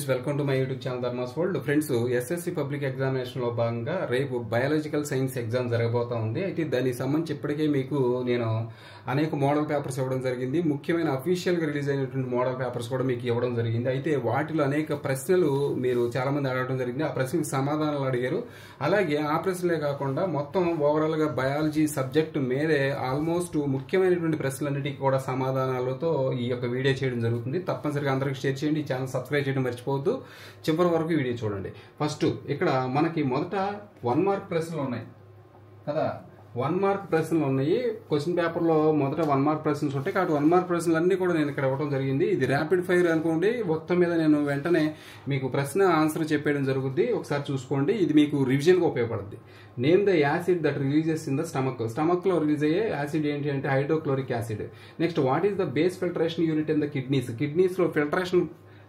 Friends, welcome to my YouTube channel Dharma's world. Friends, SSC public examination లో భాగంగా రేపు biological science exam జరగబోతా ఉంది. అయితే దానికి సంబంధించి ఇప్పటికే మీకు నేను అనేక మోడల్ పేపర్స్ ఇవ్వడం జరిగింది. ముఖ్యమైన అఫీషియల్ గా రిలీజ్ అయినటువంటి మోడల్ పేపర్స్ కూడా మీకు ఇవ్వడం జరిగింది. అయితే వాటిలో అనేక ప్రశ్నలు మీరు చాలా మంది అడగడం జరిగింది. ఆ ప్రశ్నకు సమాధానాలు అడిగారు. అలాగే ఆ ప్రశ్నలే కాకుండా మొత్తం ఓవరాల్ గా బయాలజీ సబ్జెక్టు మీదే ఆల్మోస్ట్ ముఖ్యమైనటువంటి ప్రశ్నలన్నిటికీ కూడా సమాధానాలతో ఈ యొక్క వీడియో చేయడం జరుగుతుంది. తప్పనిసరిగా అందరికి షేర్ చేయండి. ఈ ఛానల్ సబ్స్క్రైబ్ చేయడం మర్చిపోవద్దు. చివరి వరకు వీడియో చూడండి. ఫస్ట్ ఇక్కడ మనకి మొదట 1 మార్క్ ప్రశ్నలు ఉన్నాయి కదా. 1 మార్క్ ప్రశ్నలు ఉన్నాయి. క్వశ్చన్ పేపర్ లో మొదట 1 మార్క్ ప్రశ్నలు ఉంటాయి కాబట్టి 1 మార్క్ ప్రశ్నలు అన్ని కూడా నేను ఇక్కడ ఇవ్వడం జరిగింది. ఇది ర్యాపిడ్ ఫైర్ అనుకోండి. మొత్తం మీద నేను వెంటనే మీకు ప్రశ్న ఆన్సర్ చెప్పేయడం జరుగుద్ది. ఒకసారి చూసుకోండి. ఇది మీకు రివిజన్ గా ఉపయోగపడుతుంది. Name the acid that releases in the stomach లో రిలీజ్ అయ్యే యాసిడ్ ఏంటి అంటే hydrochloric acid. Next, what is the base filtration unit in the kidneys లో ఫిల్టరేషన్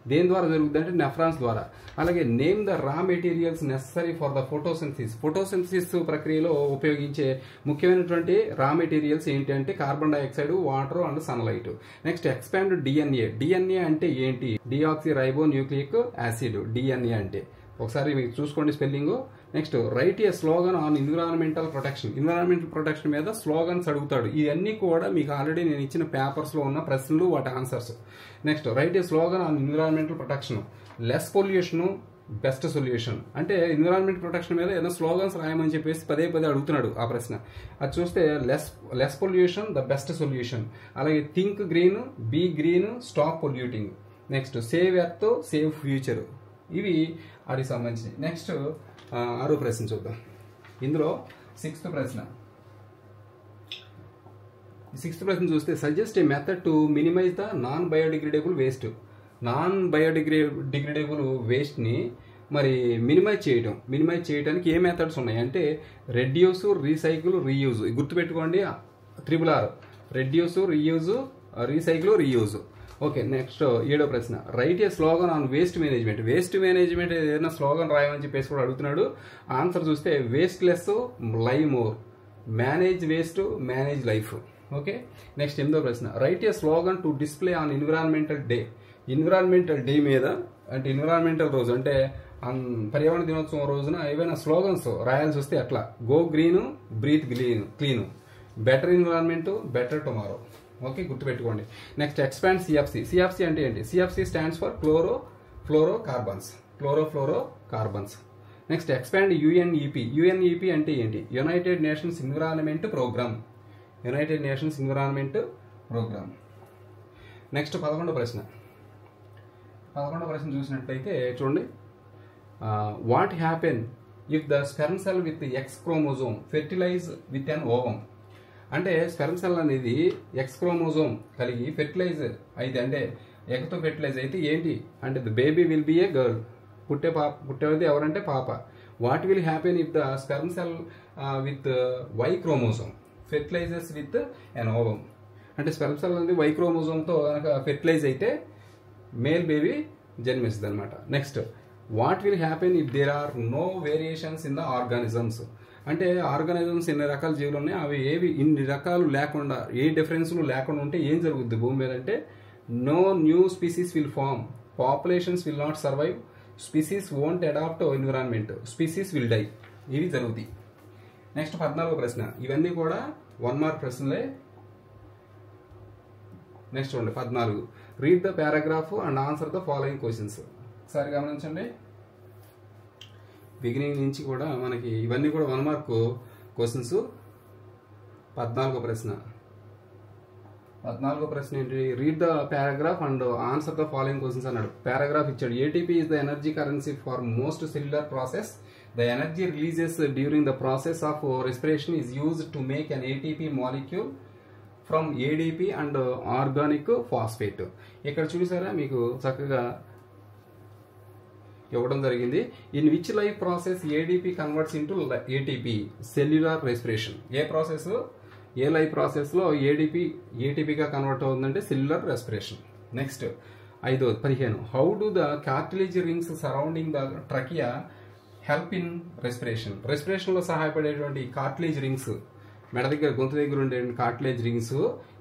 దేని ద్వారా జరుగుతుంది అంటే నెఫ్రాన్స్ ద్వారా. అలాగే name the raw materials necessary for the photosynthesis ప్రక్రియలో ఉపయోగించే ముఖ్యమైనటువంటి రా మెటీరియల్స్ ఏంటి అంటే carbon dioxide, water and sunlight. Next, expand DNA అంటే ఏంటి? డిఆక్సీ రైబో న్యూక్లియిక్ యాసిడ్ డిఎన్ఏ అంటే. ఒకసారి మీకు చూసుకోండి spelling. Next, right a slogan on environmental protection మీద స్లోగన్స్ అడుగుతాడు. ఇవన్నీ కూడా మీకు ఆల్రెడీ నేను ఇచ్చిన పేపర్స్ లో ఉన్న ప్రశ్నలు, వాటి answers. Next, right a slogan on environmental protection. Less pollution best solution అంటే ఎన్విరాన్మెంట్ ప్రొటెక్షన్ మీద ఏదైనా స్లోగన్స్ రాయమని చెప్పేసి పదే అడుగుతున్నాడు ఆ ప్రశ్న. అది చూస్తే less pollution the best solution. అలాగే think green, be green, stop polluting. Next, save earth save future. ఇవి వాటికి సంబంధించి. నెక్స్ట్ 6వ ప్రశ్న చూద్దాం. ఇందులో 6th ప్రశ్న చూస్తే suggest a method to minimize the non biodegradable waste ని మరి మినిమైజ్ చేయడానికి ఏ మెథడ్స్ ఉన్నాయి అంటే రెడ్యూస్, రీసైకిల్, రీయూజ్. గుర్తుపెట్టుకోండి, RRR. Reduce, reuse, recycle, reuse. Okay. Next 7వ ప్రశ్న, write a slogan on waste management ఏదైనా స్లోగన్ రాయమని చెప్పేసి కూడా అడుగుతున్నాడు. ఆన్సర్ చూస్తే waste less, live more, manage waste, manage life. Okay. Next 8వ ప్రశ్న, write a slogan to display on environmental day మీద అంటే ఎన్విరాన్మెంటల్ రోజు అంటే పర్యావరణ దినోత్సవం రోజున ఏవైనా స్లోగన్స్ రాయాల్సి వస్తే అట్లా. Go green, breathe clean, better environment, better tomorrow. Okay, గుర్తుపెట్టుకోండి. నెక్స్ట్, ఎక్స్పాండ్ సిఎఫ్సి అంటే ఏంటి? CFC stands for chlorofluorocarbons. Next, expand UNEP అంటే ఏంటి? United Nations Environment Programme. Next 11వ ప్రశ్న చూసినట్లయితే చూడండి. What happen if the sperm cell with X chromosome fertilise with an ovum. అంటే స్పెర్మ్ సెల్ అనేది ఎక్స్ క్రోమోజోమ్ కలిగి ఫెర్టిలైజ్ అయితే అంటే ఎగ్తో ఫెర్టిలైజ్ అయితే ఏంటి అంటే the baby will be A girl. పుట్టేది ఎవరంటే పాప. What will happen if the sperm cell with Y chromosome fertilises with an ovum. అంటే స్పెర్మ్ సెల్ అనేది వై క్రోమోజోమ్తో కనుక ఫెర్టిలైజ్ అయితే మేల్ బేబీ జన్మిస్తుంది అనమాట. Next, what will happen if there are no variations in the organisms. అంటే organisms ఎన్ని రకాల జీవులు ఉన్నాయి, అవి ఏవి ఇన్ని రకాలు లేకుండా, ఏ డిఫరెన్స్లు లేకుండా ఉంటే ఏం జరుగుద్ది భూమి మీద అంటే no new species will form, populations will not survive, species won't adapt environment, species will die. ఇవి జరుగుతాయి. నెక్స్ట్ 14వ ప్రశ్న. ఇవన్నీ కూడా 1 మార్క్ ప్రశ్నలే. నెక్స్ట్ చూడండి 14. Read the paragraph and answer the following questions. ఒకసారి గమనించండి. బిగినింగ్ నుంచి కూడా మనకి ఇవన్నీ కూడా 1 మార్క్ క్వశ్చన్స్. 14వ ప్రశ్న ఏంటి? Read the paragraph and answer the following questions అన్నాడు. పారాగ్రాఫ్ ఇచ్చాడు. ATP is the energy currency for most cellular process. The energy releases during the process of respiration is used to make an ATP molecule from ADP and organic phosphate. ఇక్కడ చూసారా మీకు చక్కగా ఇవ్వడం జరిగింది. In which life process ADP converts into ATP? Cellular respiration. A life process లో ఏటీపీగా convert అవుతుందంటే cellular respiration. Next 15. How do the cartilage rings surrounding the trachea help in respiration లో సహాయపడేటువంటి cartilage rings, మెడ దగ్గర గొంతు దగ్గర ఉండే కార్టిలేజ్ రింగ్స్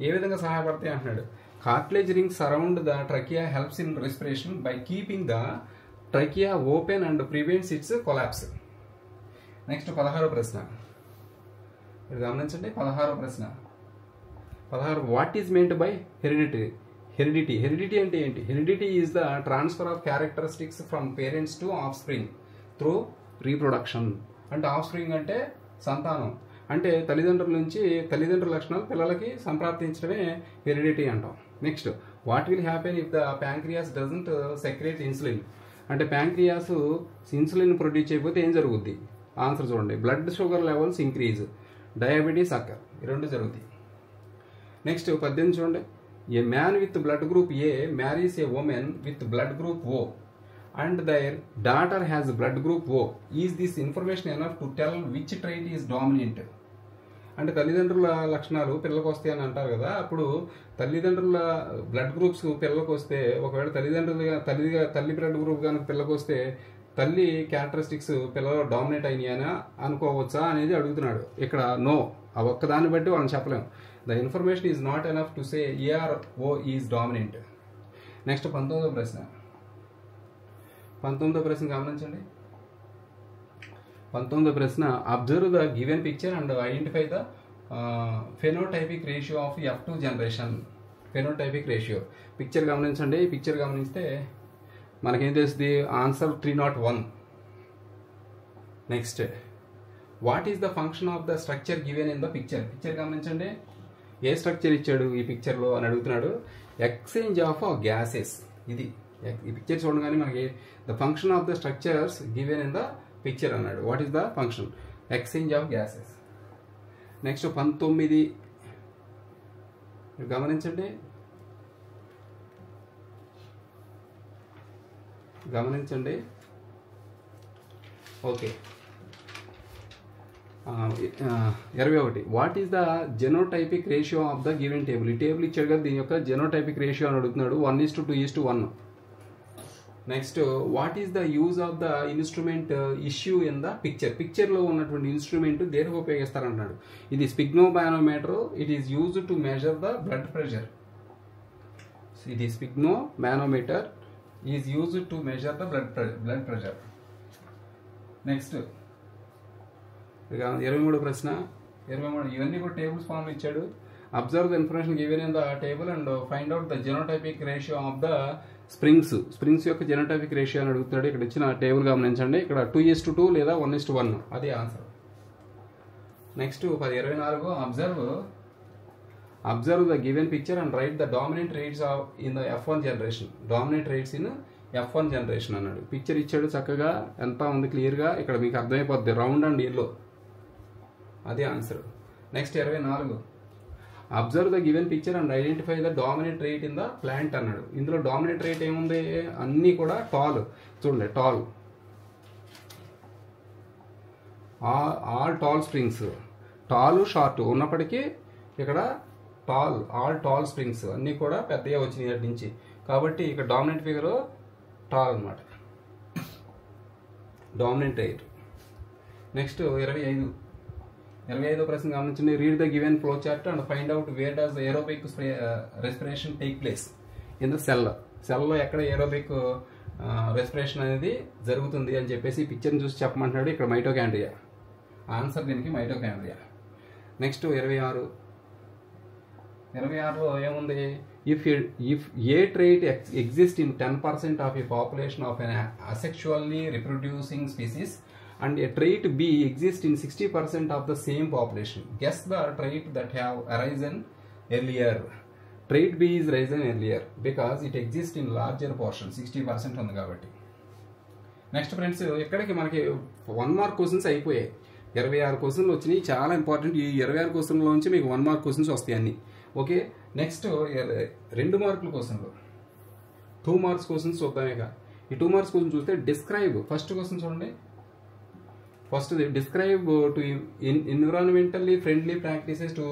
ఏ విధంగా సహాయపడతాయి అంటున్నాడు. Cartilage rings surround the trachea helps in respiration by keeping the trachea open and prevents its collapse. Next 16వ ప్రశ్న ఇది గమనించండి. 16వ ప్రశ్న 16 what is meant by heredity. Heredity అంటే ఏంటి? Heredity is the transfer of characteristics from parents to offspring through reproduction. అంటే offspring అంటే సంతానం, అంటే తల్లిదండ్రుల నుంచి తల్లిదండ్రుల లక్షణాలు పిల్లలకి సంప్రాప్తించడమే హెరిడిటీ అంటాం. Next what will happen if the pancreas doesn't secrete insulin. అంటే ప్యాంక్రియాస్ ఇన్సులిన్ ప్రొడ్యూస్ చేయకపోతే ఏం జరుగుద్ది? ఆన్సర్ చూడండి, blood sugar levels increase, diabetes occur, ఈ రెండు జరుగుతాయి. నెక్స్ట్ 18 చూడండి. A man with blood group A marries a woman with blood group O and their daughter has blood group O. Is this information enough to tell which trait is dominant. అంటే తల్లిదండ్రుల లక్షణాలు పిల్లలకు వస్తాయి అని అంటారు కదా, అప్పుడు తల్లిదండ్రుల బ్లడ్ గ్రూప్స్ పిల్లలకు వస్తే, ఒకవేళ తల్లి బ్లడ్ గ్రూప్ కనుక పిల్లలకు వస్తే తల్లి క్యారెక్టరిస్టిక్స్ పిల్లలు డామినేట్ అయినాయని అనుకోవచ్చా అనేది అడుగుతున్నాడు. ఇక్కడ నో, ఆ ఒక్కదాన్ని బట్టి వాళ్ళని చెప్పలేము. The information is not enough to say A or O is dominant. Next 19వ ప్రశ్న. 19వ ప్రశ్న గమనించండి. 19వ ప్రశ్న observe the given picture and identify the phenotypic ratio of F2 generation. Phenotypic ratio picture గమనించండి. ఈ పిక్చర్ గమనిస్తే మనకేం తెలుస్తుంది? Answer 301. Next what is the function of the structure given in the picture. Picture గమనించండి, ఏ స్ట్రక్చర్ ఇచ్చాడు ఈ పిక్చర్లో అని అడుగుతున్నాడు. Exchange of gases. ఇది ఈ పిక్చర్ చూడగానే మనకి the function of the structures given in the picture అన్నాడు. What is the function? Exchange of gases. Next 19 గమనించండి. Okay 21 what is the genotypic ratio of the given table. ఈ table ఇచ్చాడు కదా, దీని యొక్క జెనోటైపిక్ రేషియో అని అడుగుతున్నాడు. 1:2:1. Next what is the use of the instrument issue in the picture. పిక్చర్లో ఉన్నటువంటి ఇన్స్ట్రుమెంట్ దేనికి ఉపయోగిస్తారంటున్నాడు. ఇది sphygmomanometer. It is used to measure the blood pressure. ఇది sphygmomanometer is used to measure the blood pressure. Next 23వ ప్రశ్న. 23 ఇవన్నీ కూడా టేబుల్స్ ఫామ్ ఇచ్చాడు. Observe the information given in the table and find out the genotypic ratio of the springs యొక్క genotypic ratio అని అడుగుతాడు. ఇక్కడ ఇచ్చిన టేబుల్ గమనించండి. ఇక్కడ 2:2 లేదా 1:1 అది answer. Next 24 observe the given picture and right the dominant rates in the F1 generation. Dominant rates in F1 generation అన్నాడు. పిక్చర్ ఇచ్చాడు చక్కగా, ఎంత ఉంది క్లియర్గా ఇక్కడ మీకు అర్థమైపోద్ది. రౌండ్ అండ్ ఎల్లో అది answer. Next 24 observe the given picture and identify the dominant rate in the plant అన్నాడు. ఇందులో డామినెంట్ రేట్ ఏముంది? అన్నీ కూడా టాల్. చూడండి, tall, all tall springs. Tall short ఉన్నప్పటికీ ఇక్కడ ఆల్ టాల్ స్ప్రింగ్స్ అన్నీ కూడా పెద్దగా వచ్చినాయి అటు నుంచి. కాబట్టి ఇక్కడ డామినెంట్ ఫిగర్ టాల్ అనమాట, డామినెంట్ రేట్. నెక్స్ట్ 25వ ప్రశ్న గమనించండి. Read the given flow chart and find out where does aerobic respiration take place in the cell. సెల్లో ఎక్కడ ఏరోబిక్ రెస్పిరేషన్ అనేది జరుగుతుంది అని చెప్పేసి పిక్చర్ని చూసి చెప్పమంటున్నాడు. ఇక్కడ మైటోకాండ్రియా ఆన్సర్, దీనికి మైటోకాండ్రియా. నెక్స్ట్ 26లో ఏముంది? If a trait exist in 10% of a population of an asexually reproducing species and a trait B exists in 60% of the same population. Guess the trait that have arisen earlier. Trait B is risen earlier because it exists in larger portion. 60% ఉంది కాబట్టి. Next friends, ఇక్కడికి మనకి 1 mark questions అయిపోయాయి. 26 క్వశ్చన్లు వచ్చినాయి, చాలా important. ఈ 26 క్వశ్చన్ల నుంచి మీకు 1 మార్క్ క్వశ్చన్స్ వస్తాయి అన్ని. ఓకే, నెక్స్ట్ 2 మార్కుల క్వశ్చన్లు, 2 మార్క్స్ క్వశ్చన్స్ చూద్దామేక. ఈ 2 మార్క్స్ క్వశ్చన్ చూస్తే డిస్క్రైబ్. ఫస్ట్ క్వశ్చన్ చూడండి. First describe to environmentally friendly practices to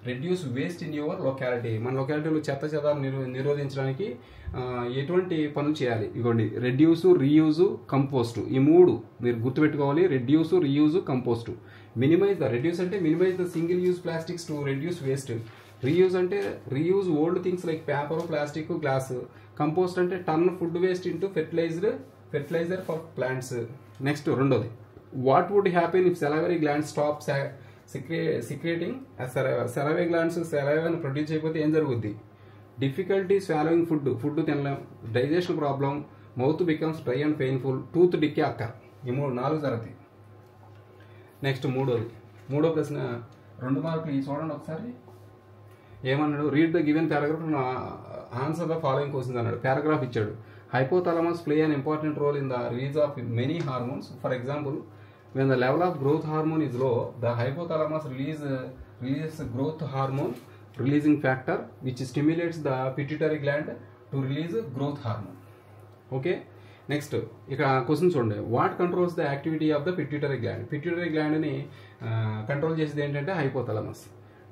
reduce waste in your locality. మన లొకాలిటీలో చెత్త నిరోధించడానికి ఎటువంటి పనులు చేయాలి? ఇగోండి, రెడ్యూస్, రీయూజ్, కంపోస్ట్. ఈ 3 మీరు గుర్తుపెట్టుకోవాలి. Reduce, reuse, compost. Minimise the, reduce అంటే minimise the single use plastics to reduce waste. Reuse అంటే reuse old things like paper, plastic, glass. Compost అంటే turn food waste into fertilised fertiliser for plants. Next రెండోది, what would happen if salivary glands stop secreting salivary glands సెలవరీని produce అయిపోతే ఏం జరుగుద్ది? Difficulty swallowing food తినలేం, digestion problem, mouth becomes dry and painful, tooth decay occur. ఈ 4 జరుగుతాయి. Next మూడో ప్రశ్న 2 మార్కులు. చూడండి ఒకసారి ఏమన్నాడు, read the given paragraph answer the following questions అన్నాడు. పారాగ్రాఫ్ ఇచ్చాడు. Hypothalamus play an important role in the release of many hormones. For example, when the level of growth hormone is low, the hypothalamus releases growth hormone releasing factor which stimulates the pituitary gland to release growth hormone. Okay, next ఇక్కడ question చూడండి. What controls the activity of the pituitary gland? Pituitary gland ని control చేసేది ఏంటంటే hypothalamus.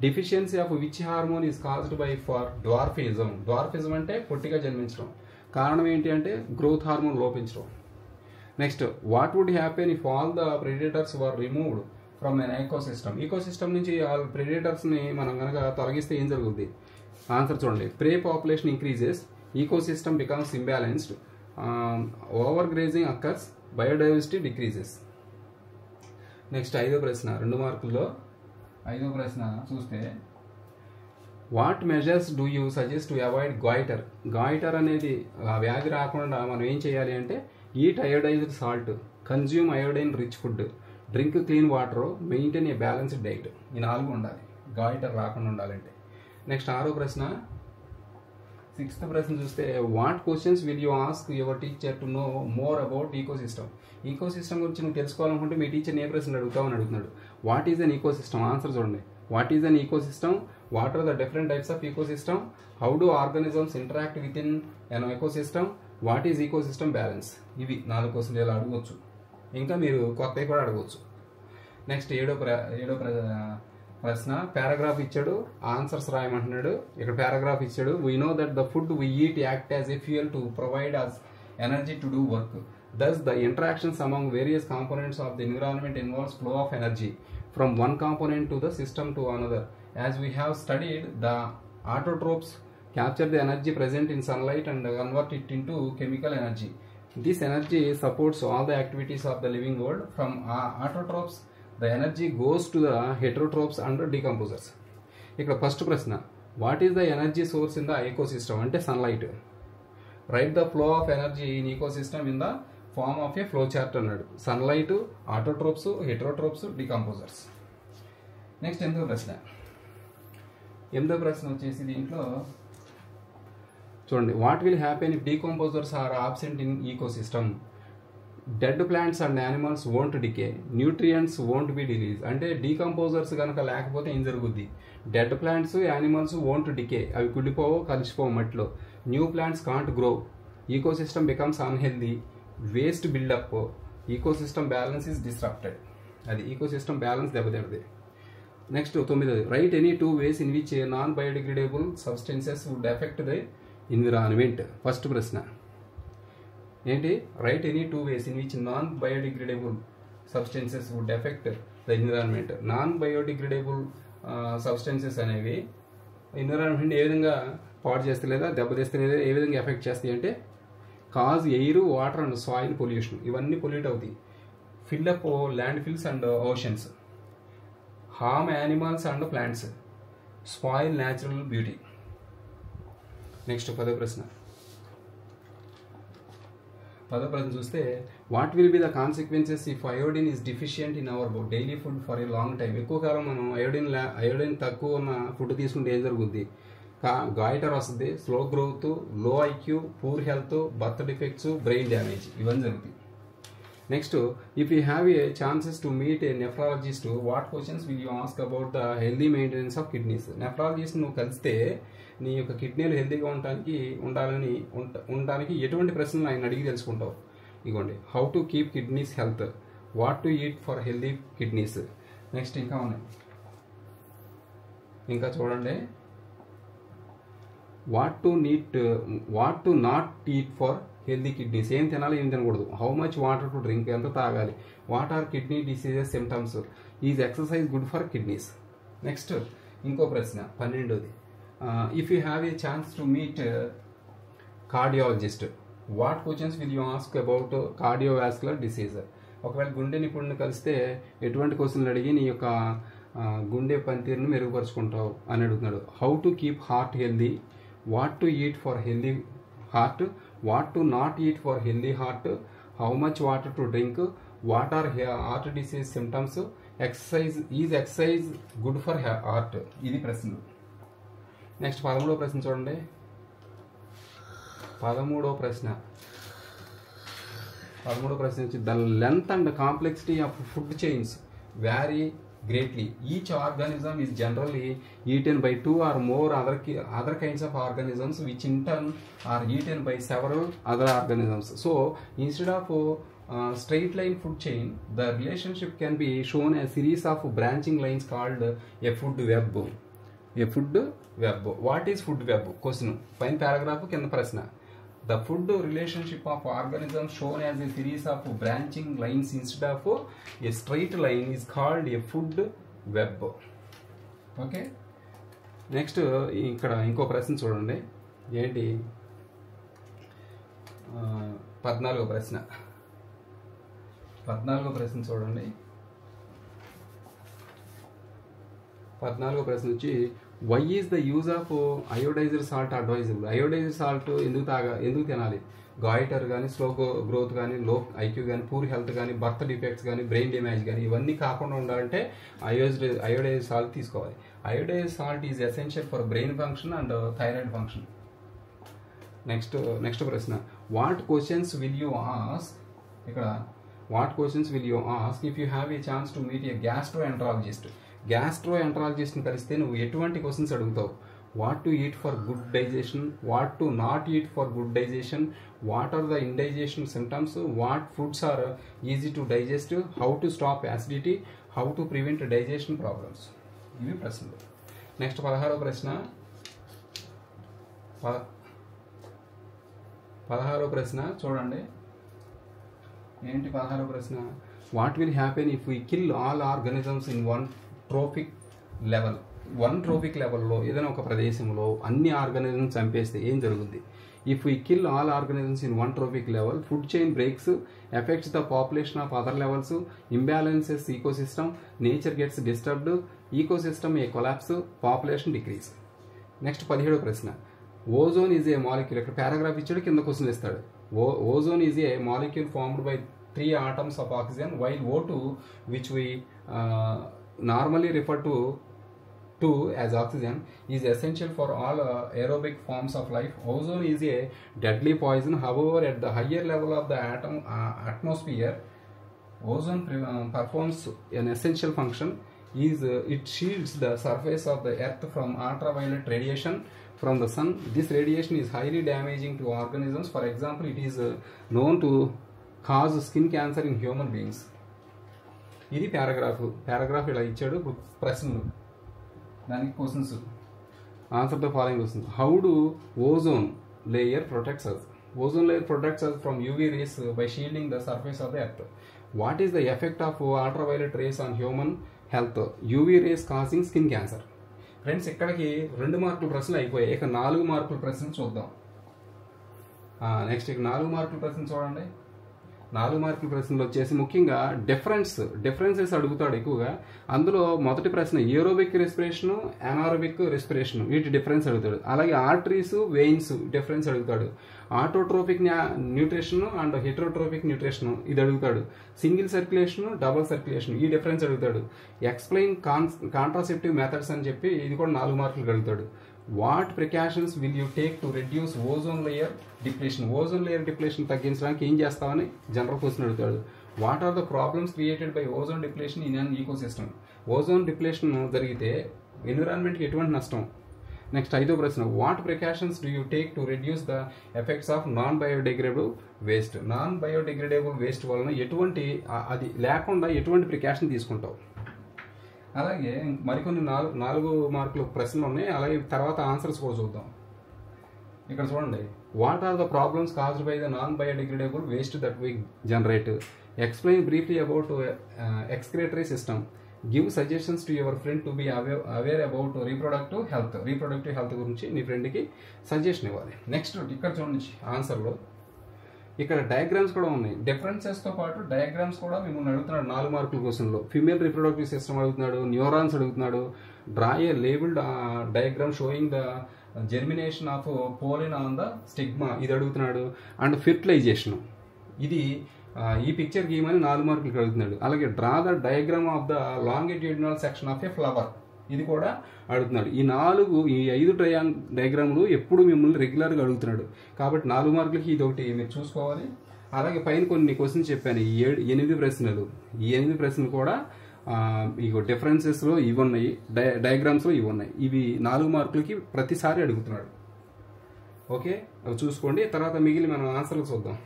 Deficiency of which hormone is caused by for dwarfism. Dwarfism అంటే పొట్టిగా జన్మించడం. కారణం ఏంటి అంటే గ్రోత్ హార్మోన్ లోపించడం. Next, what would happen if all the predators were removed from an ecosystem? Ecosystem నుంచి ఆల్ ప్రెడిటర్స్ని మనం కనుక తొలగిస్తే ఏం జరుగుద్ది? ఆన్సర్ చూడండి. Prey population increases, ecosystem becomes imbalanced, over grazing occurs, biodiversity decreases. Next 5వ ప్రశ్న 2 మార్కుల్లో 5వ ప్రశ్న చూస్తే, what measures do you suggest to avoid goitre? Goitre అనేది వ్యాధి రాకుండా మనం ఏం చేయాలి అంటే, eat iodised salt, consume iodine rich food, drink clean water, maintain a balanced diet. ఈ 4 ఉండాలి గాయిటర్ రాకుండా ఉండాలంటే. నెక్స్ట్ 6వ ప్రశ్న 6th ప్రశ్న చూస్తే, what questions will you ask your teacher to know more about ecosystem? Ecosystem గురించి నువ్వు తెలుసుకోవాలనుకుంటే మీ టీచర్ని ఏ ప్రశ్న అడుగుతామని అడుగుతున్నాడు. What is an ecosystem? Answer చూడండి. What is an ecosystem? What are the different types of ecosystem? How do organisms interact with in an ecosystem? What is ecosystem balance? ఇవి 4 క్వశ్చన్లు ఇలా అడగవచ్చు. ఇంకా మీరు కొత్తవి కూడా అడగవచ్చు. నెక్స్ట్ 7వ ప్రశ్న, పారాగ్రాఫ్ ఇచ్చాడు, ఆన్సర్స్ రాయమంటున్నాడు. ఇక్కడ పారాగ్రాఫ్ ఇచ్చాడు. We know that the food we eat act as a fuel to provide us energy to do work. Thus, the interactions among various components of the environment involves flow of energy from one component to the system to another. As we have studied, the autotrophs capture the energy present in sunlight and convert it into chemical energy. This energy supports all the activities of the living world. From autotrophs, the energy goes to the heterotrophs and decomposers. ఇక్కడ first ప్రశ్న, what is the energy source in the ecosystem? అంటే sunlight. Write the flow of energy in ecosystem in the form of a flow chart అన్నాడు. Sunlight, autotrophs, heterotrophs, decomposers. Next 8వ ప్రశ్న. 8వ ప్రశ్న వచ్చేసి దీంట్లో చూడండి. What will happen if decomposers are absent in ecosystem? Dead plants and animals won't decay, nutrients won't be release. అంటే డీకంపోజర్స్ కనుక లేకపోతే ఏం జరుగుద్ది? Dead plants, animals won't decay, అవి కుళ్ళిపోవు, కలిసిపోవు మట్టిలో. New plants can't grow, ecosystem becomes unhealthy, waste buildup, ecosystem balance is disrupted. అది ఈకోసిస్టమ్ బ్యాలెన్స్ దెబ్బతింటుంది. నెక్స్ట్ 9వ, write any 2 ways in which non biodegradable substances would affect the environment. First ప్రశ్న ఏంటి? Write any 2 ways in which non biodegradable substances would affect the environment. Non biodegradable substances అనేవి environment ఏ విధంగా పాడు చేస్తే లేదా దెబ్బతీస్తే లేదా ఏ విధంగా ఎఫెక్ట్ చేస్తాయి అంటే, cause air, water and soil pollution, ఇవన్నీ పొల్యూట్ అవుతాయి. Fill up landfills and oceans, harm animals and plants, spoil natural beauty. Next 10వ ప్రశ్న. 10వ ప్రశ్న చూస్తే, what will be the consequences if iodine is deficient in our daily food for a long time? ఎక్కువ కాలం మనం iodine తక్కువ ఉన్న ఫుడ్ తీసుకుంటే ఏం జరుగుద్ది? గాయిటర్ వస్తుంది, slow growth, low IQ, poor health, birth defects, brain damage, ఇవన్నీ జరుగుతాయి. Next, if you have a chances to meet a nephrologist, what questions will you ask about the healthy maintenance of kidneys? Nephrologist నువ్వు కలిస్తే నీ యొక్క కిడ్నీలు హెల్దీగా ఉండడానికి ఎటువంటి ప్రశ్నలు ఆయన అడిగి తెలుసుకుంటావు. ఇగోండి, how to keep kidneys health, what to eat for healthy kidneys. Next ఇంకా ఉన్నాయి, ఇంకా చూడండి. What to not eat for healthy kidneys, ఏం తినాలి ఏం తినకూడదు. How much water to drink, ఎంత తాగాలి. What are kidney diseases symptoms. Is exercise good for kidneys. Next ఇంకో ప్రశ్న 12వ, if you have a chance to meet cardiologist, what questions will you ask about cardiovascular disease. ఒకవేళ గుండె నిపుణుని కలిస్తే ఎటువంటి క్వశ్చన్లు అడిగి నీ యొక్క గుండె పనితీరును మెరుగుపరుచుకుంటావు అని అడుగుతున్నాడు. How to keep heart healthy, what to eat for healthy heart, what to not eat for healthy heart, how much water to drink, what are heart disease symptoms, exercise good for heart. ఇది ప్రశ్నలు. Next 13వ ప్రశ్న చూడండి. 13వ ప్రశ్న వచ్చి the length and complexity of food chains vary greatly. Each organism is generally eaten by 2 or more other kinds of organisms, which in turn are eaten by several other organisms. So instead of straight line food chain, the relationship can be shown as series of branching lines called a food web. What is food web? Question. Fine paragraph కింద ప్రశ్న. The food relationship of organisms shown as a series of branching lines instead of a straight line is called a food web. Okay. Next ఇక్కడ ఇంకో ప్రశ్న చూడండి. ఏంటి? 14వ ప్రశ్న. 14వ ప్రశ్న చూడండి. 14వ ప్రశ్న వచ్చి why is the use of iodiser salt advisable. Iodiser salt ఎందుకు తినాలి? గాయిటర్ కానీ, స్లో గ్రోత్ కానీ, లో ఐక్యూ కానీ, పూర్ హెల్త్ కానీ, బర్త్ డిఫెక్ట్స్ కానీ, బ్రెయిన్ డ్యామేజ్ కానీ ఇవన్నీ కాకుండా ఉండాలంటే అయోడైజర్ సాల్ట్ తీసుకోవాలి. Iodiser salt is essential for brain function and thyroid function. Next ప్రశ్న. What questions will you ask. ఇక్కడ what questions will you ask if you have a chance to meet a gastroenterologist. గ్యాస్ట్రోఎంట్రాలజిస్ట్ని కలిస్తే నువ్వు ఎటువంటి questions అడుగుతావు? What to eat for good digestion, what to not eat for good digestion, what are the indigestion symptoms, what foods are easy to digest, how to stop acidity, how to prevent digestion problems. ఇవి ప్రశ్నలు. Next 16వ ప్రశ్న. 16వ ప్రశ్న చూడండి. ఏంటి 16వ ప్రశ్న? What will happen if we kill all organisms in one trophic లెవెల్లో ఏదైనా ఒక ప్రదేశంలో అన్ని ఆర్గానిజమ్స్ చంపేస్తే ఏం జరుగుద్ది? If we kill all organisms in one trophic level, food chain breaks, affects the population of other levels, imbalances ecosystem, nature gets disturbed, ecosystem a collapse, population decrease. Next 17వ ప్రశ్న. Ozone is a molecule. ఇక్కడ paragraph ఇచ్చాడు, కింద question ఇస్తాడు. Ozone is a molecule formed by 3 atoms of oxygen, while O2, which we normally refer to as oxygen, is essential for all aerobic forms of life. Ozone is a deadly poison. However, at the higher level of the atmosphere, ozone performs an essential function. It shields the surface of the earth from ultraviolet radiation from the sun. This radiation is highly damaging to organisms. For example, it is known to cause skin cancer in human beings. ఇది paragraph ఇలా ఇచ్చాడు. ప్రశ్నలు, దానికి questions. Answer the following questions. How do ozone layer protects us. Ozone layer protects us from UV rays by shielding the surface of the earth. What is the effect of ultraviolet rays on human health? UV rays causing skin cancer. Friends, ఇక్కడికి 2 మార్కుల ప్రశ్నలు అయిపోయాయి. ఇక 4 మార్కుల ప్రశ్నలు చూద్దాం. Next ఇక 4 మార్కుల ప్రశ్న చూడండి. 4 మార్కుల ప్రశ్నలు వచ్చేసి ముఖ్యంగా డిఫరెన్సెస్ అడుగుతాడు ఎక్కువగా. అందులో మొదటి ప్రశ్న ఏరోబిక్ రెస్పిరేషన్, అనారోబిక్ రెస్పిరేషన్, వీటి డిఫరెన్స్ అడుగుతాడు. అలాగే ఆర్టరీస్, వెయిన్స్ డిఫరెన్స్ అడుగుతాడు. Autotrophic nutrition and heterotrophic nutrition ఇది అడుగుతాడు. సింగిల్ సర్క్యులేషన్, డబుల్ సర్క్యులేషన్ ఈ డిఫరెన్స్ అడుగుతాడు. ఎక్స్ప్లెయిన్ కాంట్రాసెప్టివ్ మెథడ్స్ అని చెప్పి ఇది కూడా 4 మార్కులు అడుగుతాడు. What precautions will you take to reduce ozone layer depletion. Ozone layer depletion తగ్గించడానికి ఏం చేస్తామని జనరల్ క్వశ్చన్ అడుగుతాడు. What are the problems created by ozone depletion in an ecosystem. Ozone depletion జరిగితే ఎన్విరాన్మెంట్కి ఎటువంటి నష్టం. నెక్స్ట్ 5వ ప్రశ్న. What precautions do you take to reduce the effects of non biodegradable waste. Non biodegradable waste వలన అది లేకుండా ఎటువంటి ప్రికాషన్ తీసుకుంటావు. అలాగే మరికొన్ని 4 మార్కుల ప్రశ్నలు ఉన్నాయి. అలాగే తర్వాత ఆన్సర్స్ కూడా చూద్దాం. ఇక్కడ చూడండి. What are the problems caused by the non biodegradable waste that we generate. Explain briefly about excretory system. Give suggestions to your friend to be aware about reproductive health గురించి నీ ఫ్రెండ్కి సజెషన్ ఇవ్వాలి. Next ఇక్కడ చూడండి ఆన్సర్లో ఇక్కడ diagrams కూడా ఉన్నాయి. డిఫరెన్సెస్తో పాటు డయాగ్రామ్స్ కూడా మిమ్మల్ని అడుగుతున్నాడు 4 మార్కుల క్వశ్చన్లో. ఫీమేల్ రిప్రొడక్టివ్ సిస్టమ్ అడుగుతున్నాడు, న్యూరాన్స్ అడుగుతున్నాడు, draw A labelled diagram showing the germination of పోలిన్ on the stigma ఇది అడుగుతున్నాడు, అండ్ ఫెర్టిలైజేషన్ ఇది ఈ పిక్చర్ గీయమని 4 మార్కులకి అడుగుతున్నాడు. అలాగే draw the diagram of the longitudinal section of A flower ఇది కూడా అడుగుతున్నాడు. ఈ 5 డయాగ్రాములు ఎప్పుడు మిమ్మల్ని రెగ్యులర్గా అడుగుతున్నాడు. కాబట్టి 4 మార్కులకి ఇది ఒకటి మీరు చూసుకోవాలి. అలాగే పైన కొన్ని క్వశ్చన్స్ చెప్పాను, ఈ 8 ప్రశ్నలు. ఈ 8 ప్రశ్నలు కూడా ఇగో డిఫరెన్సెస్లో ఇవి ఉన్నాయి, డయాగ్రామ్స్లో ఇవి ఉన్నాయి. ఇవి 4 మార్కులకి ప్రతిసారి అడుగుతున్నాడు. ఓకే, అవి చూసుకోండి. తర్వాత మిగిలిన మనం ఆన్సర్లు చూద్దాం.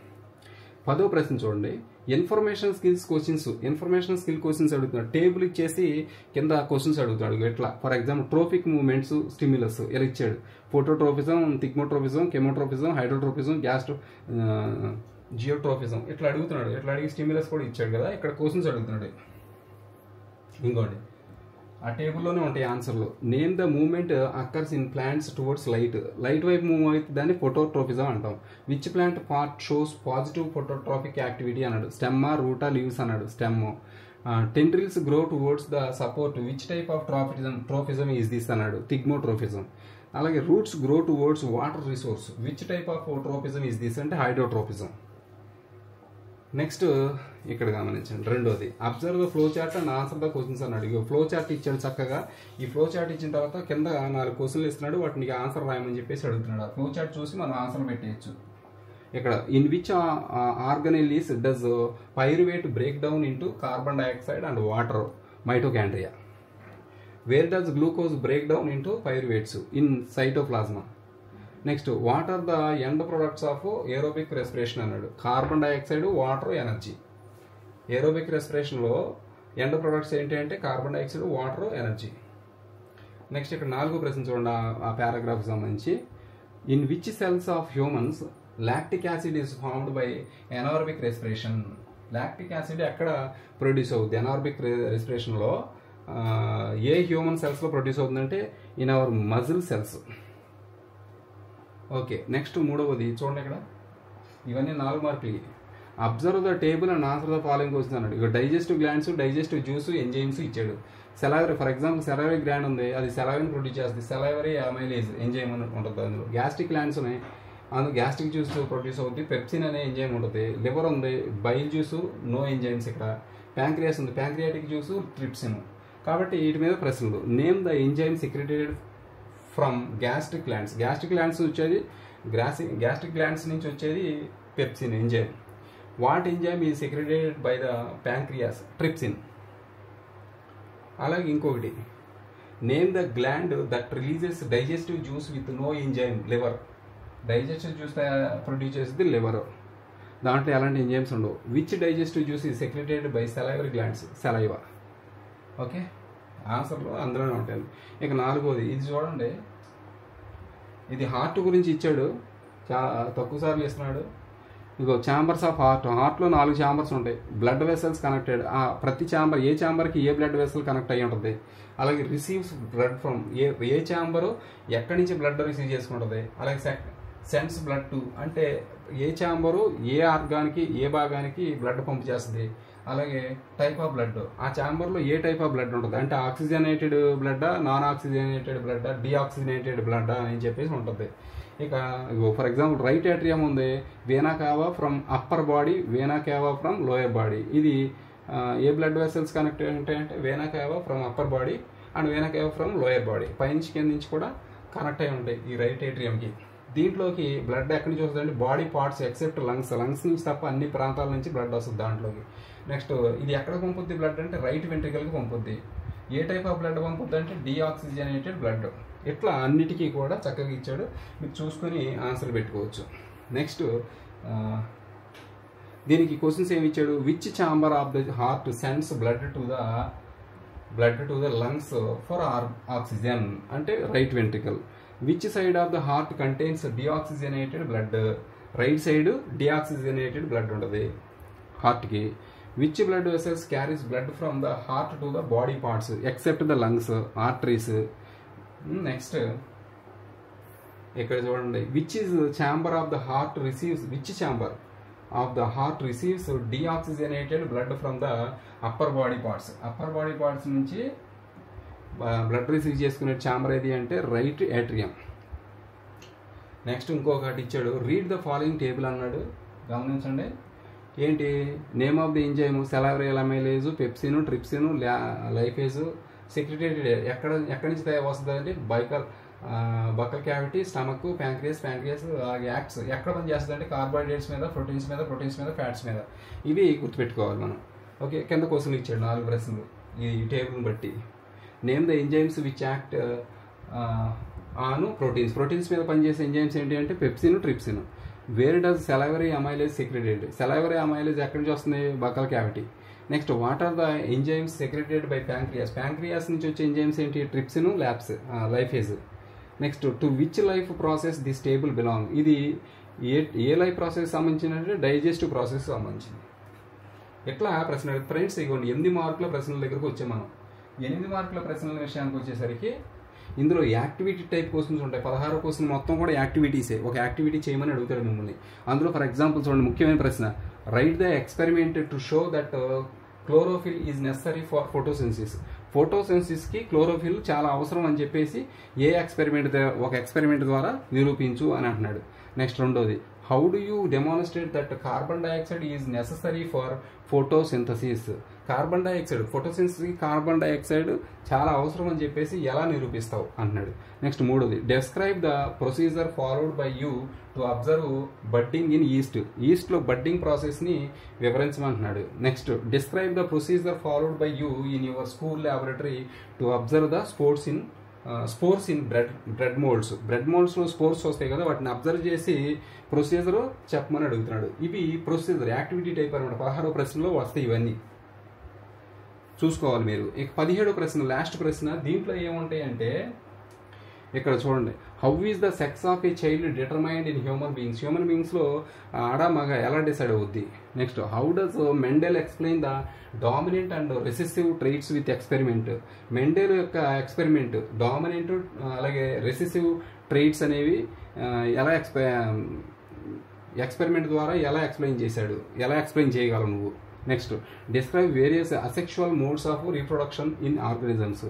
10వ ప్రశ్న చూడండి. ఇన్ఫర్మేషన్ స్కిల్ క్వశ్చన్స్ అడుగుతున్నాడు. టేబుల్ ఇచ్చేసి కింద క్వశ్చన్స్ అడుగుతాడు. ఎట్లా for example trophic movements, stimulus ఇలా ఇచ్చాడు. ఫోటోట్రోఫిజం, థిగ్మోట్రోఫిజం, కెమోట్రోఫిజం, హైడ్రోట్రోఫిజం, జియోట్రోఫిజం ఇట్లా అడుగుతున్నాడు. ఇట్లా అడిగి స్టిమ్యులస్ కూడా ఇచ్చాడు కదా, ఇక్కడ క్వశ్చన్స్ అడుగుతున్నాడు. ఇంకోండి, ఆ టేబుల్లోనే ఉంటాయి ఆన్సర్లు. Name the movement occurs in plants towards light వైపు మూవ్ అయితే దాన్ని ఫోటోట్రోఫిజం అంటాం. Which plant part shows positive phototropic activity అన్నాడు. స్టెమ్మా, రూటా, లీవ్స్ అన్నాడు. Stem. Tendrils grow towards the support. Which type of tropism is this అన్నాడు. థిగ్మోట్రోఫిజం. అలాగే roots grow towards water resource. Which type of tropism is this అంటే hydrotropism. Next ఇక్కడ గమనించండి, రెండోది observe the flow chart and answer the questions అన్నాడు. ఇక flow chart ఇచ్చాడు చక్కగా. ఈ ఫ్లో చార్ట్ ఇచ్చిన తర్వాత కింద 4 క్వశ్చన్లు ఇస్తున్నాడు, వాటికి ఆన్సర్ రాయమని చెప్పేసి అడుగుతున్నాడు. ఆ ఫ్లో చార్ట్ చూసి మనం ఆన్సర్ పెట్టేయచ్చు. ఇక్కడ in which organelles does pyruvate break down into carbon dioxide and water mitochondria. Where does glucose break down into pyruvates in cytoplasm. Next what are the end products of aerobic respiration అన్నాడు. Carbon dioxide, water, energy. Aerobic రెస్పిరేషన్లో end products ఏంటి అంటే carbon dioxide, water, energy. Next ఇక్కడ 4వ ప్రశ్న చూడండి, ఆ పారాగ్రాఫ్కి సంబంధించి. In which cells of humans lactic acid is formed by anaerobic respiration. Lactic acid ఎక్కడ ప్రొడ్యూస్ అవుతుంది? ఎనార్బిక్ రెస్పిరేషన్లో ఏ హ్యూమన్ సెల్స్లో ప్రొడ్యూస్ అవుతుందంటే in our muscle cells. Okay, next 3వది చూడండి. ఇక్కడ ఇవన్నీ 4 మార్కులు. Observe the table and answer the following questions అన్నాడు. ఇక digestive glands, digestive juice, enzymes ఇచ్చాడు. Salivary for example salivary gland ఉంది, అది సెలైవరీని ప్రొడ్యూస్ చేస్తుంది. సెలైవరీ అమైలేజ్ ఎంజైమ్ అని ఉంటుంది అందులో. గ్యాస్ట్రిక్ గ్లాండ్స్ ఉన్నాయి, అందులో గ్యాస్ట్రిక్ జ్యూస్ ప్రొడ్యూస్ అవుతుంది. పెప్సిన్ అనే ఎంజైమ్ ఉంటుంది. లివర్ ఉంది, బైల్ జ్యూస్, నో ఎంజైమ్స్. ఇక్కడ ప్యాంక్రియాస్ ఉంది, ప్యాంక్రియాటిక్ జ్యూస్, ట్రిప్సిన్. కాబట్టి వీటి మీద ప్రశ్నలు. Name the enzyme secreted from gastric glands వచ్చేది గ్యాస్ట్రిక్ గ్లాండ్స్ నుంచి వచ్చేది pepsin enzyme. What enzyme is secreted by the pancreas? Trypsin. అలాగే ఇంకొకటి, name the gland that releases digestive juice with no enzyme. Liver. Digestive juice produce చేసేది liver, దాంట్లో ఎలాంటి enzymes ఉండవు. Which digestive juice is secreted by salivary glands? Saliva. Okay, ఆన్సర్లు అందులోనే ఉంటాయి. ఇక 4వది ఇది చూడండి, ఇది హార్ట్ గురించి ఇచ్చాడు, చాలా తక్కువ సార్లు ఇస్తున్నాడు. ఇగో ఛాంబర్స్ ఆఫ్ హార్ట్లో 4 ఛాంబర్స్ ఉంటాయి. Blood vessels connected. ప్రతి ఛాంబర్, ఏ ఛాంబర్కి ఏ బ్లడ్ వెసల్ కనెక్ట్ అయ్యి ఉంటుంది. అలాగే receives blood from A chamber ఎక్కడి నుంచి బ్లడ్ రిసీవ్ చేసుకుంటుంది. అలాగే సెండ్స్ బ్లడ్ టు అంటే ఏ ఛాంబరు ఏ ఆర్గాన్కి ఏ భాగానికి బ్లడ్ పంపు చేస్తుంది. అలాగే టైప్ ఆఫ్ బ్లడ్, ఆ ఛాంబర్లో ఏ టైప్ ఆఫ్ బ్లడ్ ఉంటుంది అంటే oxygenated blood, non oxygenated blood, deoxygenated blood అని చెప్పేసి ఉంటుంది. ఇక ఫర్ ఎగ్జాంపుల్ రైట్ ఏట్రియం ఉంది, వేనా కావా ఫ్రమ్ అప్పర్ బాడీ, వేనా కావా ఫ్రమ్ లోయర్ బాడీ. ఇది ఏ బ్లడ్ వెసల్స్ కనెక్ట్ ఉంటాయంటే వేనా కావా ఫ్రమ్ అప్పర్ బాడీ అండ్ వేనా కావా ఫ్రమ్ లోయర్ బాడీ. పైనుంచి కింద నుంచి కూడా కనెక్ట్ అయి ఉంటాయి ఈ రైట్ ఏట్రియంకి. దీంట్లోకి బ్లడ్ ఎక్కడి నుంచి వస్తుంది అంటే బాడీ పార్ట్స్ ఎక్సెప్ట్ లంగ్స్ నుంచి తప్ప అన్ని ప్రాంతాల నుంచి బ్లడ్ వస్తుంది దాంట్లోకి. నెక్స్ట్ ఇది ఎక్కడ పంపుద్ది బ్లడ్ అంటే రైట్ వెంట్రికల్కి పంపుద్ది. ఏ టైప్ ఆఫ్ బ్లడ్ పంపుద్ది అంటే డీఆక్సిజనేటెడ్ బ్లడ్. ఇట్లా అన్నిటికీ కూడా చక్కగా ఇచ్చాడు, మీరు చూసుకొని ఆన్సర్ పెట్టుకోవచ్చు. నెక్స్ట్ దీనికి క్వశ్చన్స్ ఏమి ఇచ్చాడు? Which chamber of the heart sends blood to the lungs for oxygen అంటే right ventricle. Which side of the heart contains deoxygenated blood? Right side deoxygenated blood ఉంటుంది హార్ట్కి. Which blood vessels carries blood from the heart to the body parts except the lungs, arteries. Next ఇక్కడ చూడండి, which is chamber of the heart receives, which chamber of the heart receives deoxygenated blood from the upper body parts నుంచి blood receive చేసుకునే chamber ఏది అంటే right atrium. Next ఇంకొకటి ఇచ్చాడు, read the following table అన్నాడు, గమనించండి. ఏంటి name of the enzyme, salivary amylase, pepsin, trypsin, lipase, secreted ఎక్కడి నుంచి వస్తుంది అంటే బకల్ క్యావిటీ, స్టమక్, ప్యాంక్రియాస్, అలాగే యాక్ట్స్ ఎక్కడ పని చేస్తుంది అంటే కార్బోహైడ్రేట్స్ మీద, ప్రోటీన్స్ మీద, ఫ్యాట్స్ మీద. ఇవి గుర్తుపెట్టుకోవాలి మనం. ఓకే, కింద క్వశ్చన్లు ఇచ్చాడు 4 ప్రశ్నలు ఈ టేబుల్ని బట్టి. Name the enzymes which act on proteins మీద పనిచేసే ఎంజైమ్స్ ఏంటి అంటే pepsin, trypsin. Where does salivary amylase secreted, salivary amylase ఎక్కడి నుంచి వస్తుంది, buccal cavity. Next what are the enzymes secreted by pancreas నుంచి వచ్చే ఎంజైమ్స్ ఏంటి, trypsin, lipase. Next to which life process this table belong, ఇది ఏ లైఫ్ ప్రాసెస్ సంబంధించినట్టు digestive process సంబంధించింది. ఎట్లా ప్రశ్న ఫ్రెండ్స్, ఇవ్వండి 8 మార్కుల ప్రశ్నల దగ్గరకు వచ్చాం మనం. 8 మార్కుల ప్రశ్నల విషయానికి వచ్చేసరికి ఇందులో యాక్టివిటీ టైప్ క్వశ్చన్స్ ఉంటాయి. 16 క్వశ్చన్ మొత్తం కూడా యాక్టివిటీసే. ఒక యాక్టివిటీ చేయమని అడుగుతాడు మిమ్మల్ని. అందులో ఫర్ ఎగ్జాంపుల్ చూడండి, ముఖ్యమైన ప్రశ్న, write the experiment to show that chlorophyll is necessary for ఫోటోసెన్సిస్కి క్లోరోఫిల్ చాలా అవసరం అని చెప్పేసి ఒక ఎక్స్పెరిమెంట్ ద్వారా నిరూపించు అని అంటున్నాడు. నెక్స్ట్ రెండోది, how do you demonstrate that carbon dioxide is necessary for photosynthesis, ఫోటోసింథసిస్కి కార్బన్ డైఆక్సైడ్ చాలా అవసరం అని చెప్పేసి ఎలా నిరూపిస్తావు అంటున్నాడు. నెక్స్ట్ మూడోది, describe the procedure followed by you to observe budding in ఈస్ట్లో బడ్డింగ్ ప్రాసెస్ని వివరించమంటున్నాడు. Next describe the procedure followed by you in your school laboratory to observe the spores in bread మోల్డ్స్లో స్పోర్స్ వస్తాయి కదా, వాటిని అబ్జర్వ్ చేసి procedure చెప్పమని అడుగుతున్నాడు. ఇవి ప్రొసీజర్ యాక్టివిటీ టైప్ అనమాట. 16వ ప్రశ్నలో వస్తాయి ఇవన్నీ, చూసుకోవాలి మీరు. ఇక 17వ ప్రశ్న, లాస్ట్ ప్రశ్న, దీంట్లో ఏముంటాయి అంటే ఇక్కడ చూడండి, how is the sex of a child determined in human బీయింగ్స్లో ఆడ మగ ఎలా డిసైడ్ అవుద్ది. Next how does Mendel explain the dominant and recessive traits with experiment, Mendel యొక్క ఎక్స్పెరిమెంట్ డామినెంట్ అలాగే రెసెసివ్ ట్రైట్స్ అనేవి ఎలా ఎక్స్పెరిమెంట్ ద్వారా ఎలా ఎక్స్ప్లెయిన్ చేయగలవు నువ్వు. Next describe various asexual modes of reproduction in organisms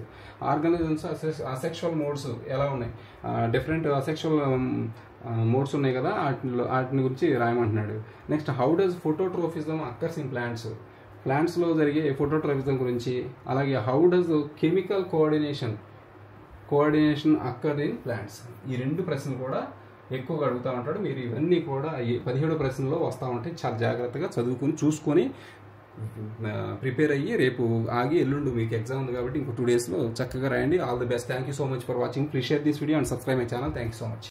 asexual modes ఎలా ఉన్నాయి, డిఫరెంట్ అసెక్షువల్ మోడ్స్ ఉన్నాయి కదా, వాటిని గురించి రాయమంటున్నాడు. Next how does ఫోటోట్రోఫిజం occurs in ప్లాంట్స్లో జరిగే ఫోటోట్రోఫిజం గురించి, అలాగే how does chemical coordination అక్కర్ in plants. ఈ 2 ప్రశ్నలు కూడా ఎక్కువగా అడుగుతూ ఉంటాడు. మీరు ఇవన్నీ కూడా 17 ప్రశ్నల్లో వస్తూ ఉంటాయి. చాలా జాగ్రత్తగా చూసుకొని ప్రిపేర్ అయ్యి రేపు ఆగి ఎల్లుండి మీకు ఎగ్జామ్ ఉంది కాబట్టి ఇంకో 2 daysలో చక్కగా రాయండి. All the best. Thank you so much for watching. Please share this video and subscribe my channel. Thank you so much.